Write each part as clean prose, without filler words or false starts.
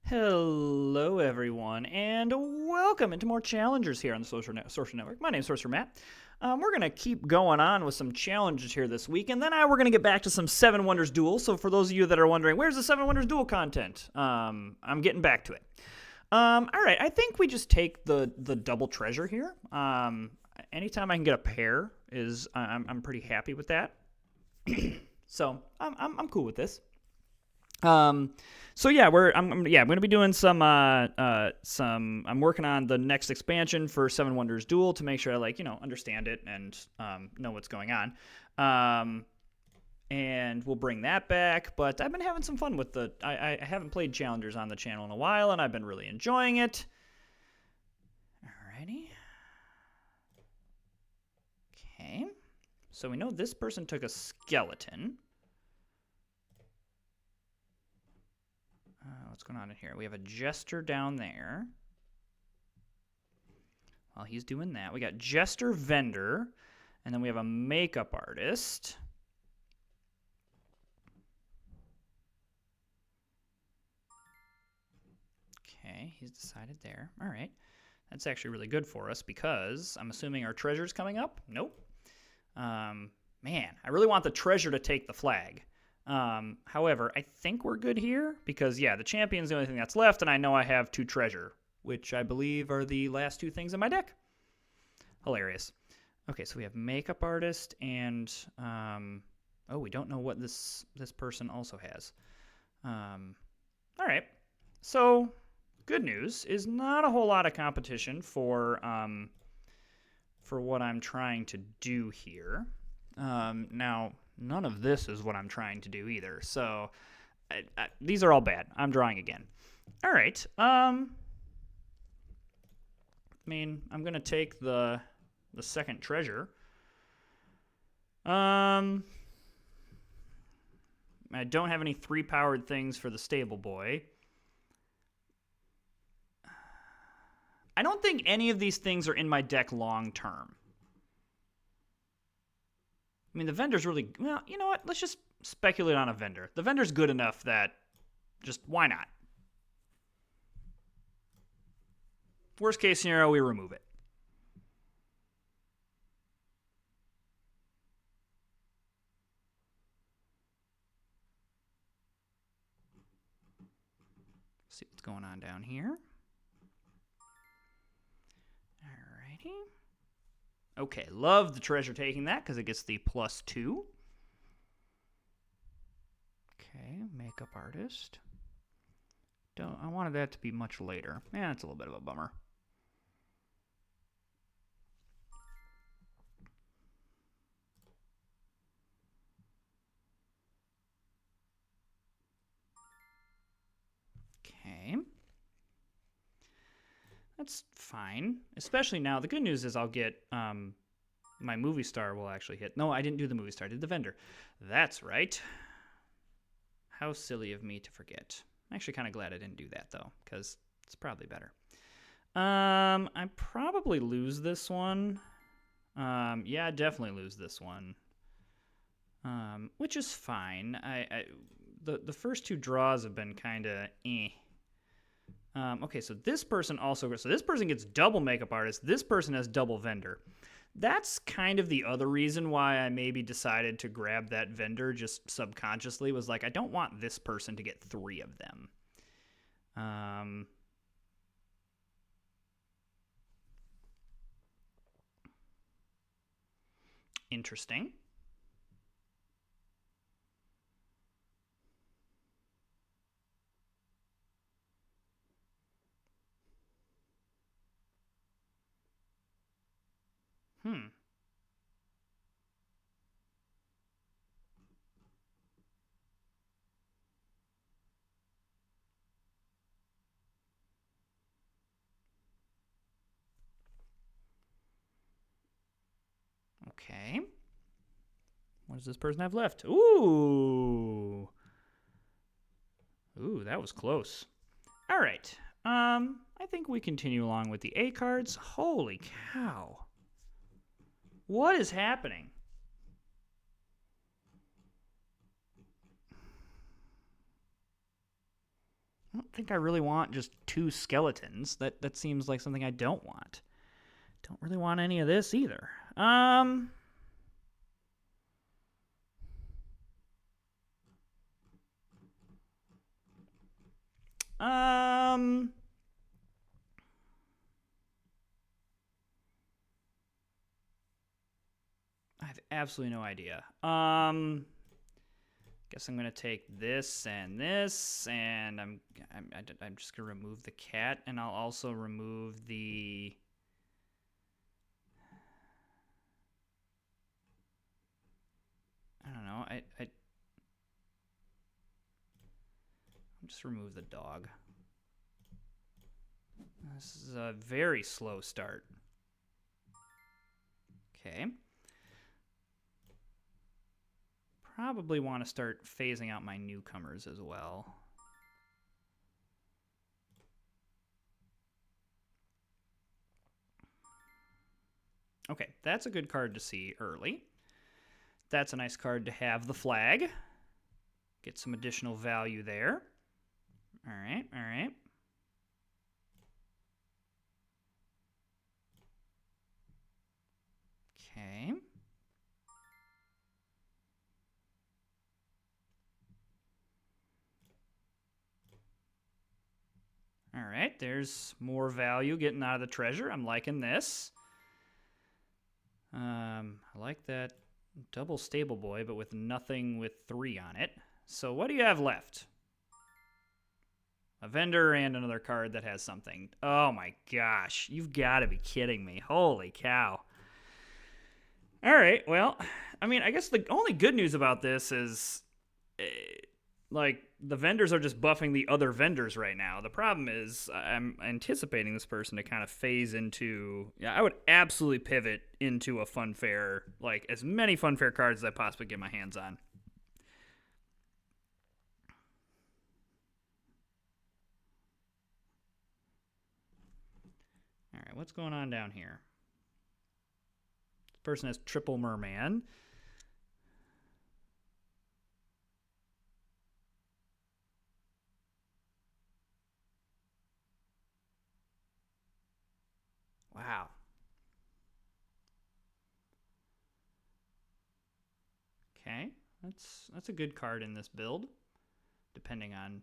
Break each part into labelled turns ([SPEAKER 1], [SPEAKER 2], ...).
[SPEAKER 1] Hello, everyone, and welcome into more challengers here on the Sorcerer Network. My name is Sorcerer Matt. We're going to keep going on with some challenges here this week, and then we're going to get back to some Seven Wonders Duel. So for those of you that are wondering, where's the Seven Wonders Duel content? I'm getting back to it. All right, I think we just take the double treasure here. Anytime I can get a pair I'm pretty happy with that. So I'm cool with this. So yeah, I'm going to be doing some. I'm working on the next expansion for Seven Wonders Duel to make sure I understand it and know what's going on. And we'll bring that back. But I've been having some fun with I haven't played Challengers on the channel in a while, and I've been really enjoying it. Alrighty. Okay. So we know this person took a skeleton. What's going on in here? We have a jester down there. While he's doing that, we got jester vendor, and then we have a makeup artist. Okay, he's decided there. All right. That's actually really good for us because I'm assuming our treasure's coming up. Nope. Man, I really want the treasure to take the flag. However, I think we're good here because, yeah, the champion's the only thing that's left, and I know I have 2 treasure, which I believe are the last 2 things in my deck. Hilarious. Okay, so we have makeup artist and, we don't know what this person also has. All right. So, good news is not a whole lot of competition for what I'm trying to do here. Now, none of this is what I'm trying to do either. So, these are all bad. I'm drawing again. All right. I'm going to take the second treasure. I don't have any 3-powered things for the stable boy. I don't think any of these things are in my deck long term. The vendor's really... Well, you know what? Let's just speculate on a vendor. The vendor's good enough that just why not? Worst case scenario, we remove it. See what's going on down here. Alrighty. Okay, love the treasure taking that because it gets the +2. Okay, makeup artist. I wanted that to be much later. Yeah, it's a little bit of a bummer. Okay. That's fine. Especially now, the good news is I'll get, my movie star will actually hit. No, I didn't do the movie star. I did the vendor. That's right. How silly of me to forget. I'm actually kind of glad I didn't do that, though, because it's probably better. I probably lose this one. Yeah, I definitely lose this one. Which is fine. The first 2 draws have been kind of eh. Okay, so this person gets double makeup artist. This person has double vendor. That's kind of the other reason why I maybe decided to grab that vendor just subconsciously, was like, I don't want this person to get 3 of them. Interesting. Okay. What does this person have left? Ooh. Ooh, that was close. All right. I think we continue along with the A cards. Holy cow. What is happening? don't think I really want just 2 skeletons. That seems like something I don't want. Don't really want any of this either. I have absolutely no idea. Guess I'm gonna take this, and I'm just gonna remove the cat, and I'll also remove the. I don't know. I'll just remove the dog. This is a very slow start. Okay. Probably want to start phasing out my newcomers as well. Okay, that's a good card to see early. That's a nice card to have the flag. Get some additional value there. All right, all right. Okay. All right, there's more value getting out of the treasure. I'm liking this. I like that double stable boy, but with nothing with 3 on it. So what do you have left? A vendor and another card that has something. Oh my gosh, you've got to be kidding me. Holy cow. All right, well, I mean, I guess the only good news about this is, like, the vendors are just buffing the other vendors right now. The problem is I'm anticipating this person to kind of phase into... Yeah, I would absolutely pivot into a Funfair, like, as many Funfair cards as I possibly get my hands on. All right, what's going on down here? This person has triple merman. Wow. Okay, that's a good card in this build, depending on...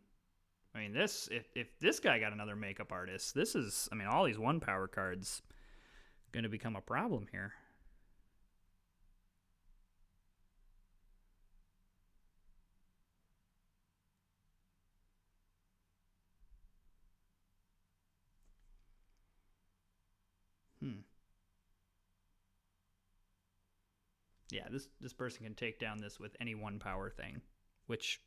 [SPEAKER 1] I mean, this if this guy got another makeup artist, this is... I mean, all these 1 power cards going to become a problem here. Yeah, this person can take down this with any 1 power thing, which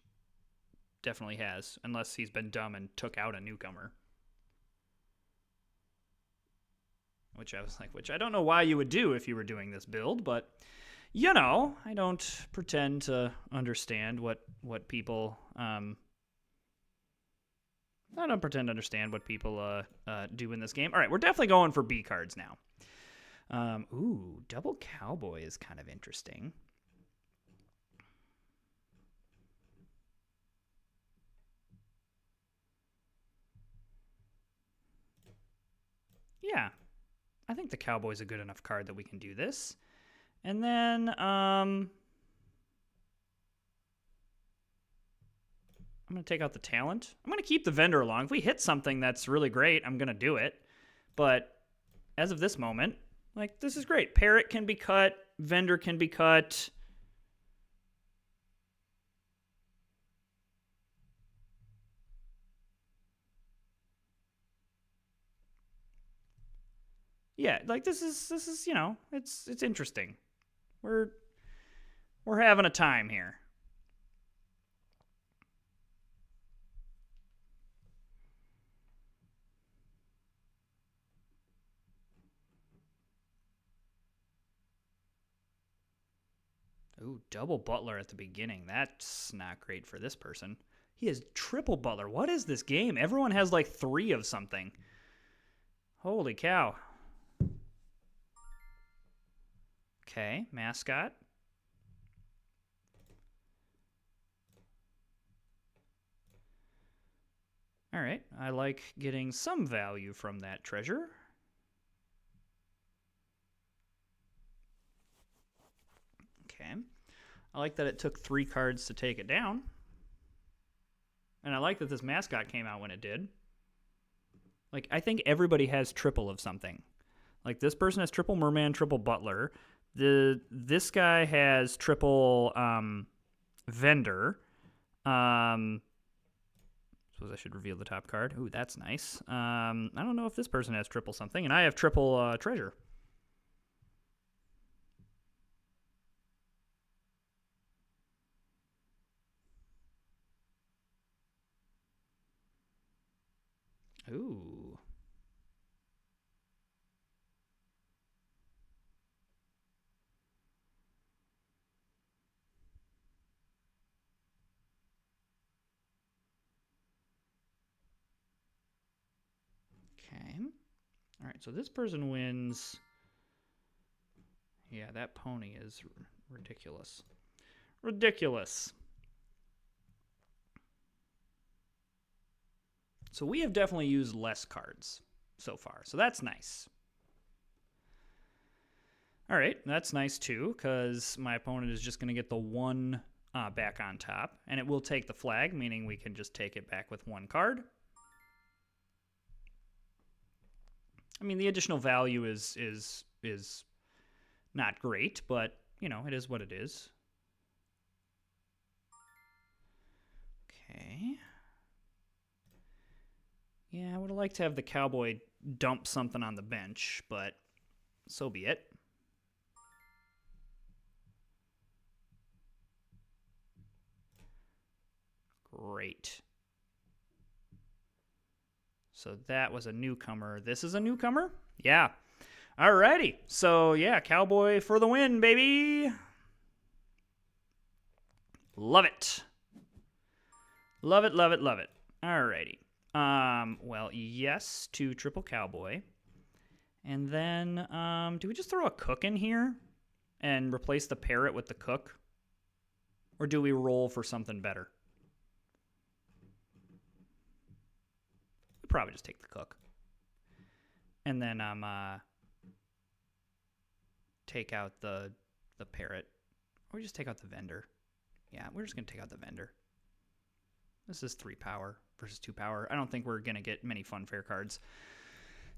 [SPEAKER 1] definitely has, unless he's been dumb and took out a newcomer. Which I was like, which I don't know why you would do if you were doing this build, but you know, I don't pretend to understand what people I don't pretend to understand what people do in this game. All right, we're definitely going for B cards now. Ooh, double cowboy is kind of interesting. Yeah, I think the cowboy's a good enough card that we can do this. And then, I'm going to take out the talent. I'm going to keep the vendor along. If we hit something that's really great, I'm going to do it. But as of this moment, like, this is great. Parrot can be cut. Vendor can be cut. Yeah, like, this is, you know, it's interesting. We're having a time here. Ooh, double butler at the beginning. That's not great for this person. He has triple butler. What is this game? Everyone has like 3 of something. Holy cow. Okay, mascot. All right, I like getting some value from that treasure. Okay. I like that it took 3 cards to take it down. And I like that this mascot came out when it did. Like, I think everybody has triple of something. Like, this person has triple merman, triple butler. This guy has triple vendor. Suppose I should reveal the top card. Ooh, that's nice. I don't know if this person has triple something, and I have triple treasure. Ooh. Okay. All right, so this person wins. Yeah, that pony is ridiculous. Ridiculous. So we have definitely used less cards so far, so that's nice. All right, that's nice too, because my opponent is just going to get the 1 back on top, and it will take the flag, meaning we can just take it back with 1 card. I mean, the additional value is not great, but, you know, it is what it is. Okay. Yeah, I would have liked to have the cowboy dump something on the bench, but so be it. Great. So that was a newcomer. This is a newcomer? Yeah. Alrighty. So, yeah, cowboy for the win, baby. Love it. Love it, love it, love it. Alrighty. Well, yes to triple cowboy. And then, do we just throw a cook in here and replace the parrot with the cook? Or do we roll for something better? We probably just take the cook. And then, take out the parrot. Or just take out the vendor. Yeah, we're just going to take out the vendor. This is 3 power versus 2 power. I don't think we're going to get many funfair cards.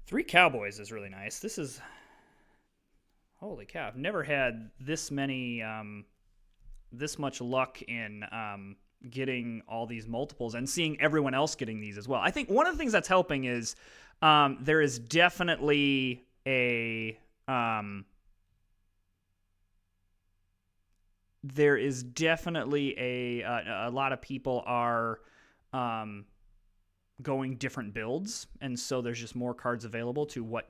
[SPEAKER 1] 3 cowboys is really nice. This is... Holy cow. I've never had this many... this much luck in getting all these multiples and seeing everyone else getting these as well. I think one of the things that's helping is there is definitely a... there is definitely a lot of people are going different builds, and so there's just more cards available to what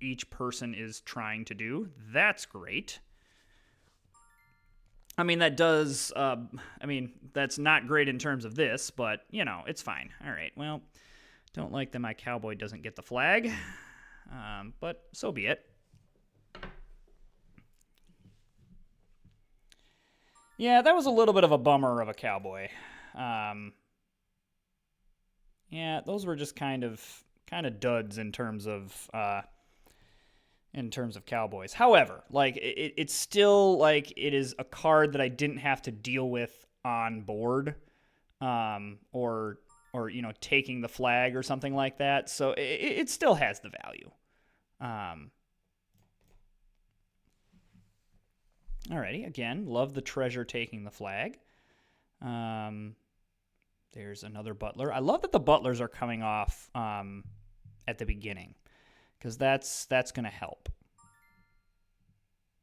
[SPEAKER 1] each person is trying to do. That's great. I mean, that does, that's not great in terms of this, but, you know, it's fine. All right, well, don't like that my cowboy doesn't get the flag, but so be it. Yeah, that was a little bit of a bummer of a cowboy. Yeah, those were just kind of duds in terms of cowboys. However, like it's still like it is a card that I didn't have to deal with on board, or you know, taking the flag or something like that. So it still has the value. Alrighty, again, love the treasure taking the flag. There's another butler. I love that the butlers are coming off at the beginning, because that's going to help.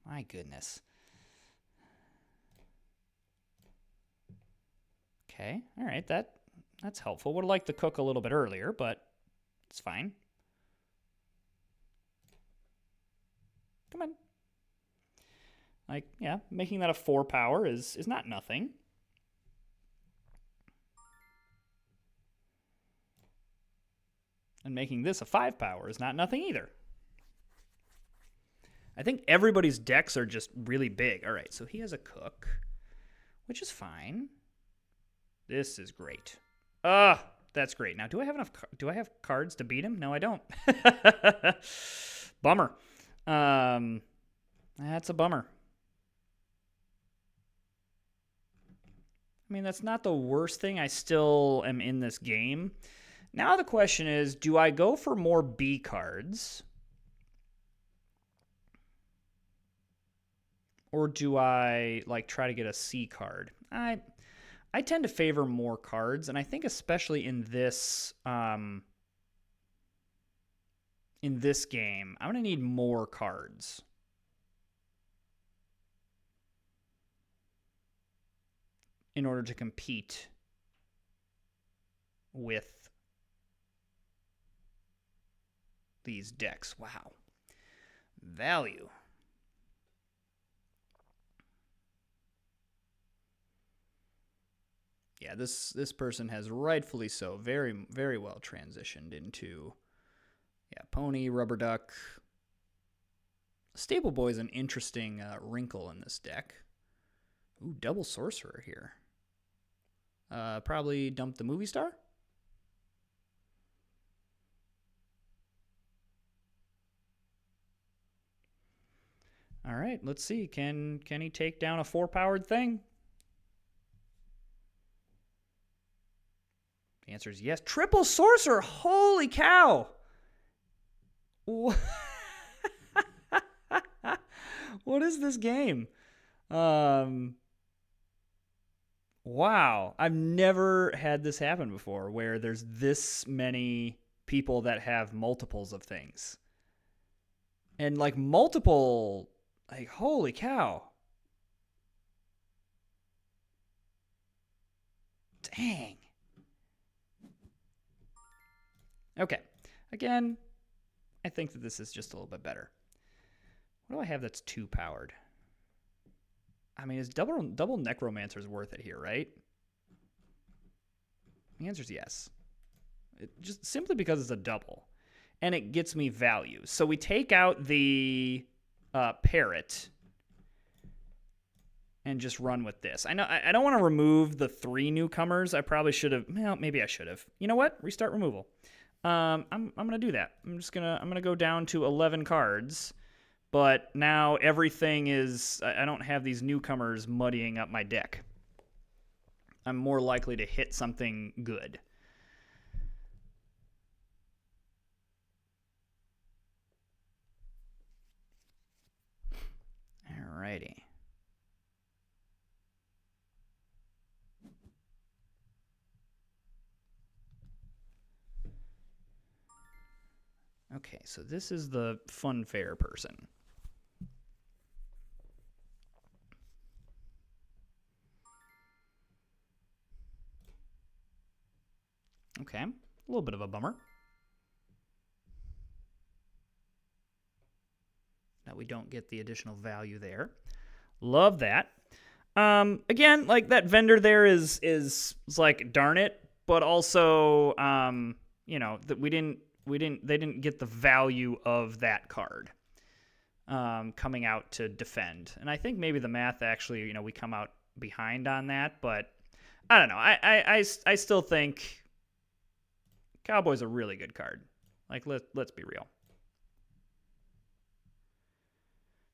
[SPEAKER 1] My goodness. Okay, all right, that's helpful. Would have liked the cook a little bit earlier, but it's fine. Come on. Like, yeah, making that a 4 power is not nothing. And making this a 5 power is not nothing either. I think everybody's decks are just really big. All right, so he has a cook, which is fine. This is great. That's great. Now, do I have enough? Do I have cards to beat him? No, I don't. Bummer. That's a bummer. I mean, that's not the worst thing. I still am in this game. Now the question is, do I go for more B cards? Or do I like try to get a C card? I tend to favor more cards, and I think especially in this game, I'm gonna need more cards in order to compete with these decks. Wow. Value. Yeah, this person has rightfully so very, very well transitioned into, yeah, Pony, Rubber Duck. Stable Boy is an interesting wrinkle in this deck. Ooh, double Sorcerer here. Probably dump the Movie Star. All right, let's see. Can he take down a 4-powered thing? The answer is yes. Triple Sorcerer. Holy cow. What is this game? Wow. I've never had this happen before where there's this many people that have multiples of things. And like multiple, like, holy cow. Dang. Okay. Again, I think that this is just a little bit better. What do I have that's 2-powered? I mean, is double Necromancer's worth it here, right? The answer is yes. Just simply because it's a double. And it gets me value. So we take out the Parrot and just run with this. I know I don't want to remove the 3 newcomers. I probably should have. Well, maybe I should have. You know what? Restart removal. I'm gonna do that. I'm gonna go down to 11 cards. But now everything is. I don't have these newcomers muddying up my deck. I'm more likely to hit something good. Alrighty. Okay, so this is the funfair person. Okay, a little bit of a bummer. That we don't get the additional value there. Love that. Again, like that vendor there is like darn it, but also that they didn't get the value of that card coming out to defend. And I think maybe the math actually, we come out behind on that, but I don't know. I still think Cowboy's a really good card. Like let's be real.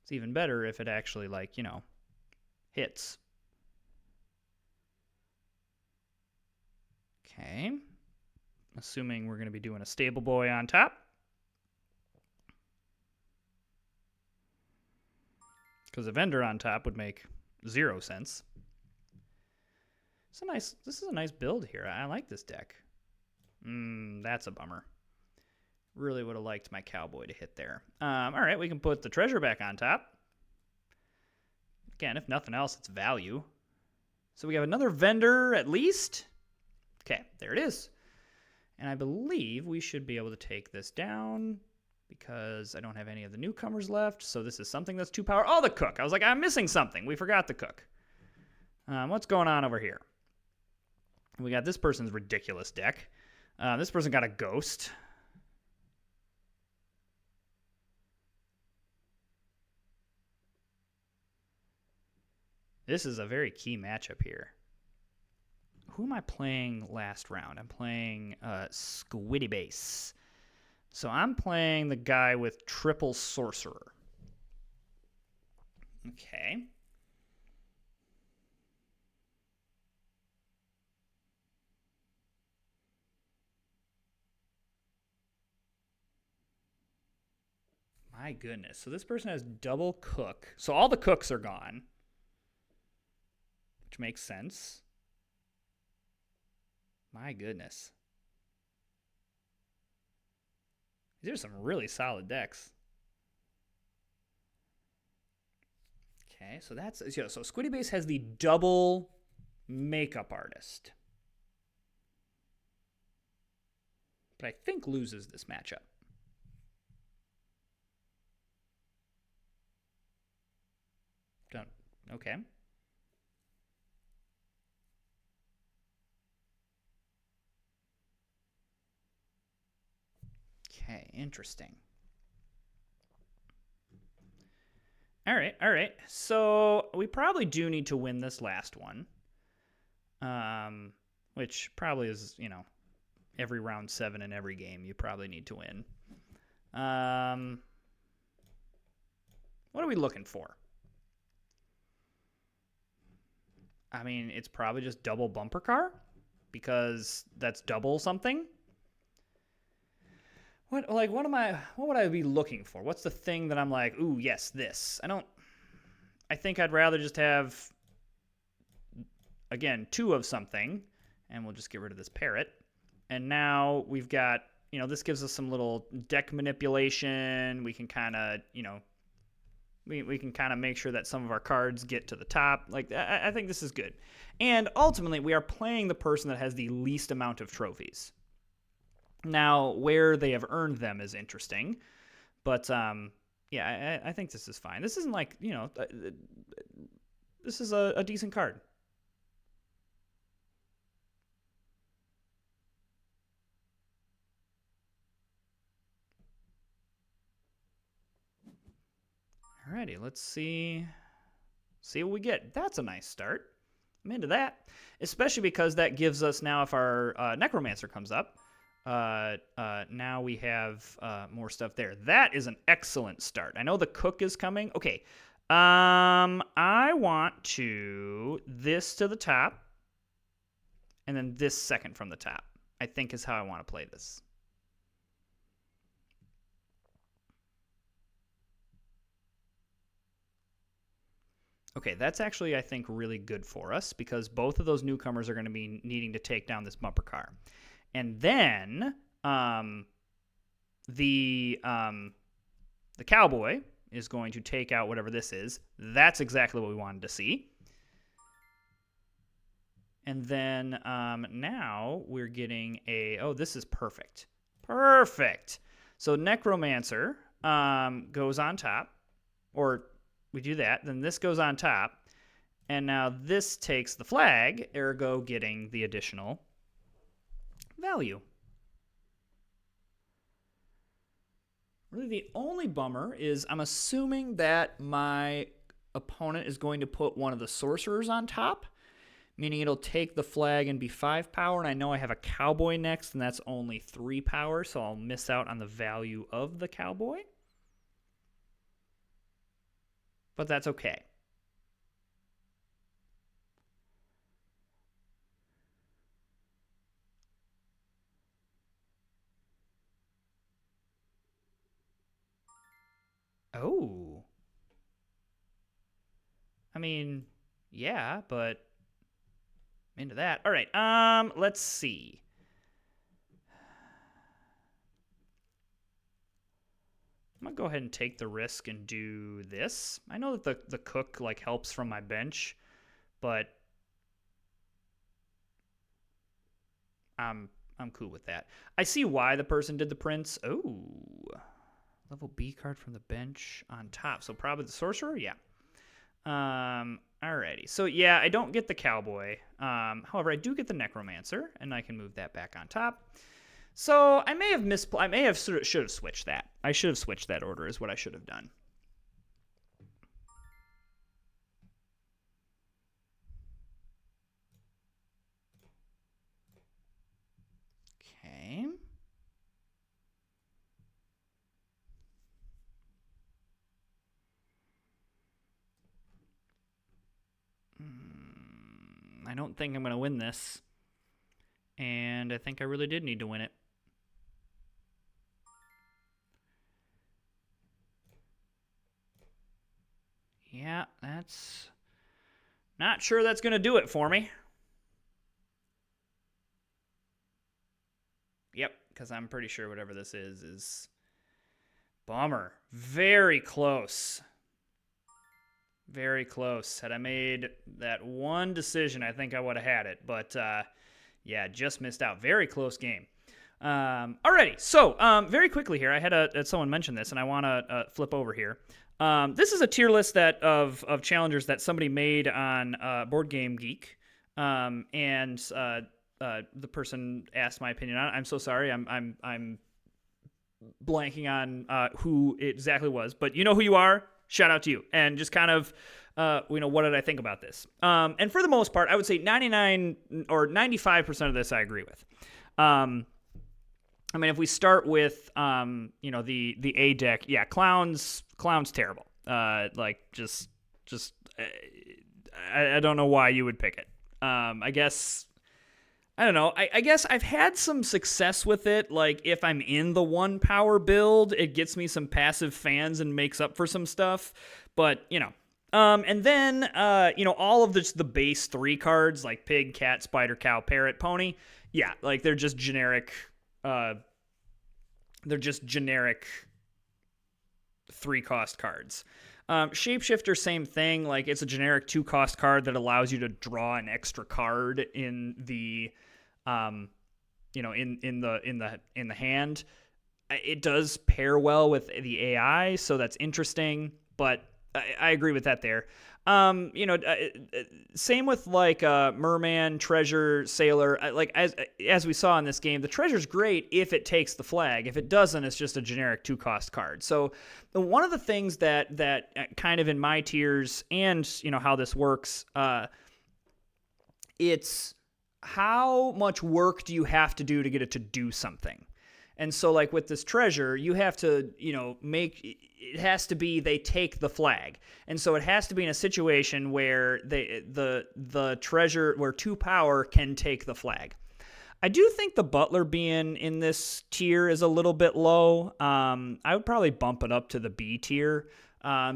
[SPEAKER 1] It's even better if it actually hits. Okay. Assuming we're going to be doing a Stable Boy on top. Because a vendor on top would make 0 sense. This is a nice build here. I like this deck. That's a bummer. Really would have liked my Cowboy to hit there. All right, we can put the treasure back on top. Again, if nothing else, it's value. So we have another vendor at least. Okay, there it is. And I believe we should be able to take this down because I don't have any of the newcomers left. So this is something that's 2-power. Oh, the cook. I was like, I'm missing something. We forgot the cook. What's going on over here? We got this person's ridiculous deck. This person got a ghost. This is a very key matchup here. who am I playing last round? I'm playing Squiddy Base. So I'm playing the guy with triple sorcerer. Okay. My goodness. So this person has double cook. So all the cooks are gone, which makes sense. My goodness. These are some really solid decks. Okay, so that's so Squiddy Base has the double makeup artist. But I think loses this matchup. Don't. Okay. Okay, interesting. All right. So we probably do need to win this last one. Which probably is, every round 7 in every game you probably need to win. What are we looking for? I mean, it's probably just double bumper car because that's double something. What would I be looking for? What's the thing that I'm like, ooh, yes, this. I think I'd rather just have, again, 2 of something, and we'll just get rid of this parrot. And now we've got, this gives us some little deck manipulation. We can kind of, we can kind of make sure that some of our cards get to the top. Like, I think this is good. And ultimately, we are playing the person that has the least amount of trophies. Now, where they have earned them is interesting. But, yeah, I think this is fine. This isn't like, this is a decent card. Alrighty, let's see what we get. That's a nice start. I'm into that, especially because that gives us now, if our Necromancer comes up, now we have more stuff there. That is an excellent start. I know the cook is coming. Okay, I want this to the top, and then this second from the top, I think is how I want to play this. Okay, that's actually, I think, really good for us because both of those newcomers are going to be needing to take down this bumper car. And then the cowboy is going to take out whatever this is. That's exactly what we wanted to see. And then now we're getting this is perfect. Perfect. So Necromancer goes on top, or we do that, then this goes on top, and now this takes the flag, ergo getting the additional value. Really, the only bummer is I'm assuming that my opponent is going to put one of the sorcerers on top, meaning it'll take the flag and be 5 power, and I know I have a cowboy next, and that's only 3 power, so I'll miss out on the value of the cowboy. But that's okay. Oh. I mean, yeah, but I'm into that. All right, let's see. I'm gonna go ahead and take the risk and do this. I know that the cook helps from my bench, but I'm cool with that. I see why the person did the prince. Oh, level B card from the bench on top. So probably the sorcerer. Yeah. Alrighty. So yeah, I don't get the cowboy. However, I do get the necromancer, and I can move that back on top. So I may have should have switched that. I should have switched that order is what I should have done. I don't think I'm going to win this. And I think I really did need to win it. Yeah, that's... Not sure that's going to do it for me. Yep, because I'm pretty sure whatever this is... Bummer. Very close. Very close. Had I made that one decision, I think I would have had it. But, yeah, just missed out. Very close game. Alrighty, so very quickly here, I had someone mention this, and I want to flip over here. This is a tier list of challengers that somebody made on Board Game Geek, and the person asked my opinion on it. I'm so sorry. I'm blanking on who it exactly was, but you know who you are. Shout out to you, and just kind of what did I think about this? And for the most part, I would say 99 or 95% of this I agree with. I mean, if we start with, the A deck, yeah, Clown's terrible. I don't know why you would pick it. I guess, I don't know. I guess I've had some success with it. Like, if I'm in the 1 power build, it gets me some passive fans and makes up for some stuff. But, and then, all of the base 3 cards, like Pig, Cat, Spider, Cow, Parrot, Pony, yeah, like, they're just generic 3-cost cards. Shapeshifter, same thing. Like, it's a generic 2-cost card that allows you to draw an extra card in the, in the hand. It does pair well with the AI, so that's interesting. But I agree with that there. Same with like Merman, Treasure, Sailor. Like as we saw in this game, the Treasure's great if it takes the flag. If it doesn't, it's just a generic 2-cost card. So one of the things that kind of in my tiers and how this works, it's how much work do you have to do to get it to do something. And so, like, with this Treasure, you have to, it has to be they take the flag. And so it has to be in a situation where the Treasure, where 2 power can take the flag. I do think the Butler being in this tier is a little bit low. I would probably bump it up to the B tier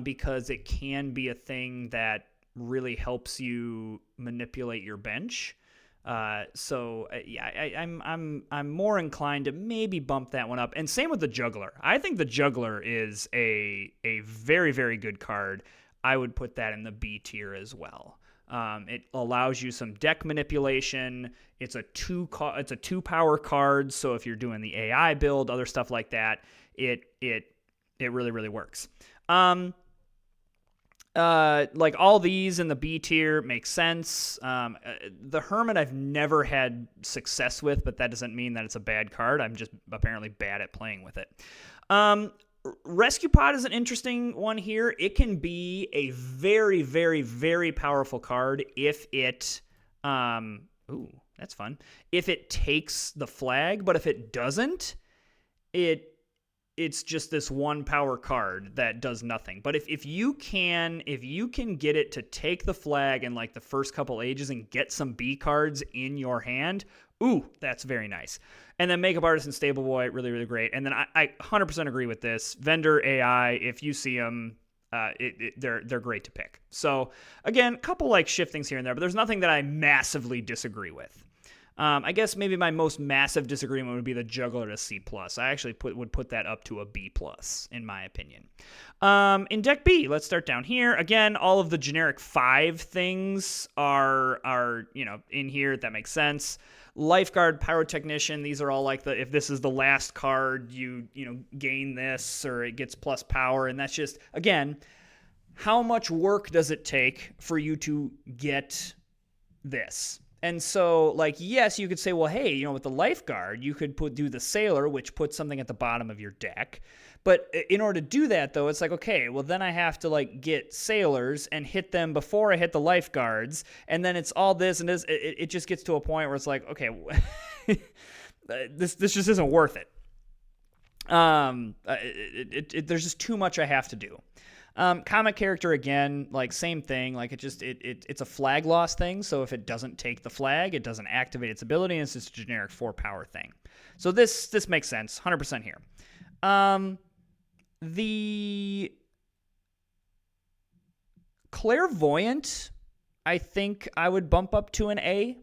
[SPEAKER 1] because it can be a thing that really helps you manipulate your bench. I'm more inclined to maybe bump that one up. And same with the Juggler. I think the Juggler is a very, very good card. I would put that in the B tier as well. It allows you some deck manipulation. It's a 2-power card, so if you're doing the AI build, other stuff like that, it really, really works. Like all these in the B tier makes sense. The Hermit I've never had success with, but that doesn't mean that it's a bad card. I'm just apparently bad at playing with it. Rescue Pod is an interesting one here. It can be a very, very, very powerful card if it, that's fun. If it takes the flag, but if it doesn't, it's just this 1-power card that does nothing. But if you can get it to take the flag in like the first couple ages and get some B cards in your hand, that's very nice. And then Makeup Artist and Stable Boy, really, really great. And then I 100% agree with this. Vendor AI, if you see them, they're great to pick. So again, a couple like shiftings here and there, but there's nothing that I massively disagree with. I guess maybe my most massive disagreement would be the Juggler to C+. I actually would put that up to a B+, in my opinion. In Deck B, let's start down here. Again, all of the generic 5 things are in here. That makes sense. Lifeguard, Pyrotechnician, these are all like if this is the last card, you gain this, or it gets plus power, and that's just, again, how much work does it take for you to get this? And so, like, yes, you could say, well, hey, with the Lifeguard, you could do the Sailor, which puts something at the bottom of your deck. But in order to do that, though, it's like, okay, well, then I have to, like, get Sailors and hit them before I hit the Lifeguards. And then it's all this and this. It just gets to a point where it's like, okay, this just isn't worth it. There's just too much I have to do. Comic character again, like same thing. Like it's a flag loss thing. So if it doesn't take the flag, it doesn't activate its ability, and it's just a generic 4-power thing. So this makes sense, 100% here. The Clairvoyant, I think I would bump up to an A.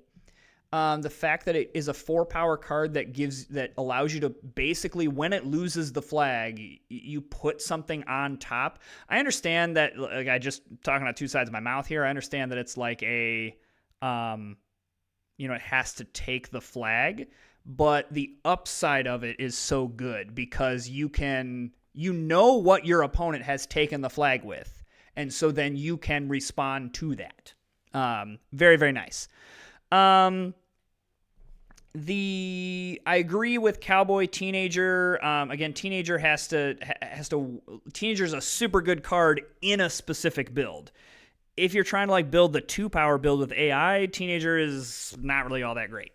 [SPEAKER 1] The fact that it is a 4-power card that allows you to basically, when it loses the flag, you put something on top. I understand that, like, I just talking out two sides of my mouth here. I understand that it's like it has to take the flag, but the upside of it is so good because you know what your opponent has taken the flag with, and so then you can respond to that. Very, very nice. I agree with Cowboy Teenager. Again, Teenager Teenager's a super good card in a specific build. If you're trying to like build the 2-power build with AI, Teenager is not really all that great.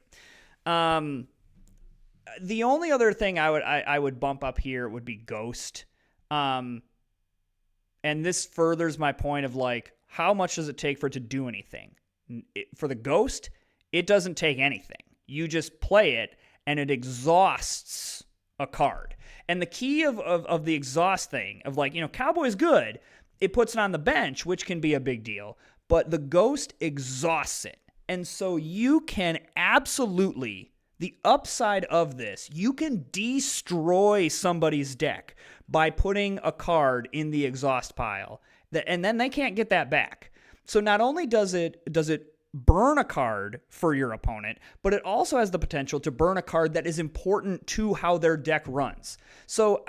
[SPEAKER 1] The only other thing I would bump up here would be Ghost. And this furthers my point of like, how much does it take for it to do anything? For the Ghost, it doesn't take anything. You just play it, and it exhausts a card. And the key of the exhaust thing, of like, Cowboy is good. It puts it on the bench, which can be a big deal. But the Ghost exhausts it. And so you can absolutely, the upside of this, you can destroy somebody's deck by putting a card in the exhaust pile. And then they can't get that back. So not only does it burn a card for your opponent, but it also has the potential to burn a card that is important to how their deck runs. So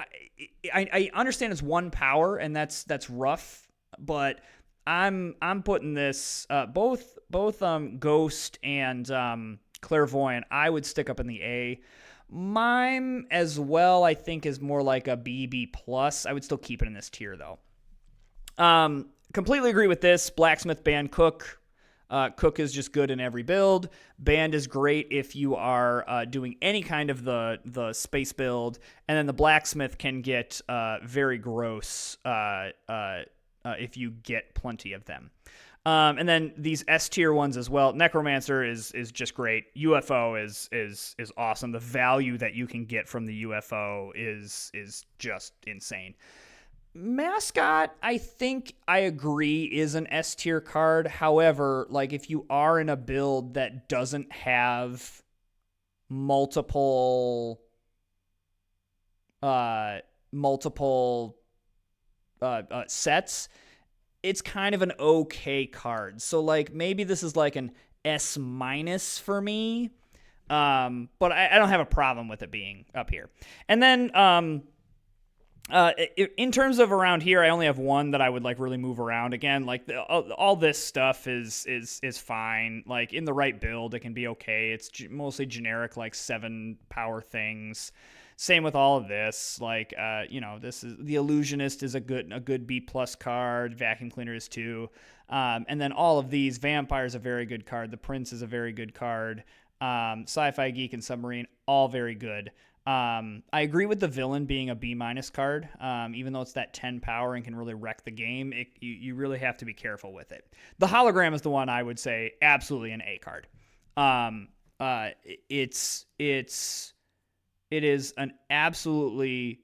[SPEAKER 1] I understand it's 1 power, and that's rough, but I'm putting this both Ghost and Clairvoyant, I would stick up in the A. Mime as well, I think, is more like a B plus. I would still keep it in this tier though. Completely agree with this. Blacksmith, Band, Cook. Cook is just good in every build. Band is great if you are doing any kind of the space build. And then the Blacksmith can get very gross if you get plenty of them. And then these S tier ones as well. Necromancer is just great. UFO is awesome. The value that you can get from the UFO is just insane. Mascot, I think I agree, is an S tier card. However, like if you are in a build that doesn't have multiple sets, it's kind of an okay card. So like maybe this is like an S minus for me. But I don't have a problem with it being up here. And then in terms of around here, I only have one that I would like really move around. Again, like all this stuff is fine. Like in the right build, it can be okay. It's mostly generic, like 7-power things. Same with all of this. Like this is the Illusionist is a good B plus card. Vacuum Cleaner is too. And then all of these, Vampire is a very good card. The Prince is a very good card. Sci-Fi Geek and Submarine, all very good. I agree with the Villain being a B minus card. Even though it's that 10 power and can really wreck the game, you really have to be careful with it. The Hologram is the one I would say absolutely an A card. It is an absolutely,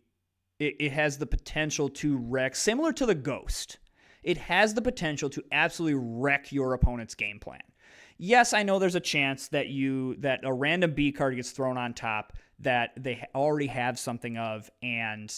[SPEAKER 1] it has the potential to wreck, similar to the Ghost. It has the potential to absolutely wreck your opponent's game plan. Yes, I know there's a chance that a random B card gets thrown on top that they already have something of, and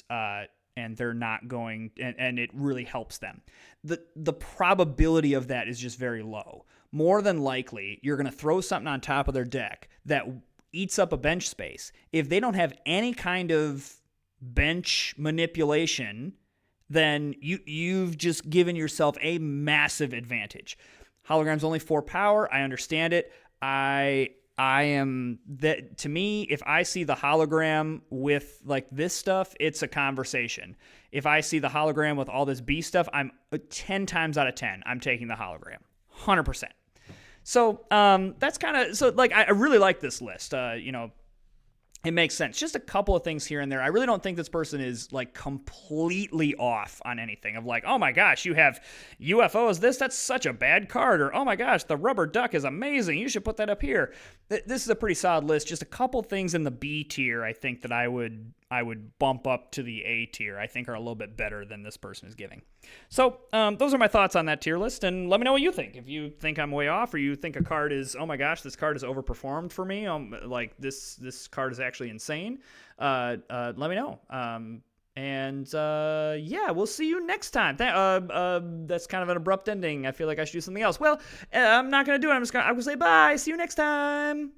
[SPEAKER 1] they're not going, and it really helps them. The probability of that is just very low. More than likely, you're going to throw something on top of their deck that eats up a bench space. If they don't have any kind of bench manipulation, then you've just given yourself a massive advantage. Hologram's only 4 power. I understand it. I am that, to me, if I see the hologram with like this stuff, it's a conversation. If I see the hologram with all this B stuff, I'm 10 times out of 10, I'm taking the hologram. 100%. So that's kind of, so like I really like this list. it makes sense. Just a couple of things here and there. I really don't think this person is like completely off on anything of like, oh my gosh, you have UFOs. That's such a bad card. Or, oh my gosh, the rubber duck is amazing. You should put that up here. This is a pretty solid list. Just a couple things in the B tier I think that I would bump up to the A tier. I think are a little bit better than this person is giving. So those are my thoughts on that tier list, and let me know what you think. If you think I'm way off, or you think a card is, oh my gosh, this card is overperformed for me, like this card is actually insane, let me know. Yeah, we'll see you next time. That's kind of an abrupt ending. I feel like I should do something else. Well, I'm not gonna do it. I'm gonna say bye. See you next time.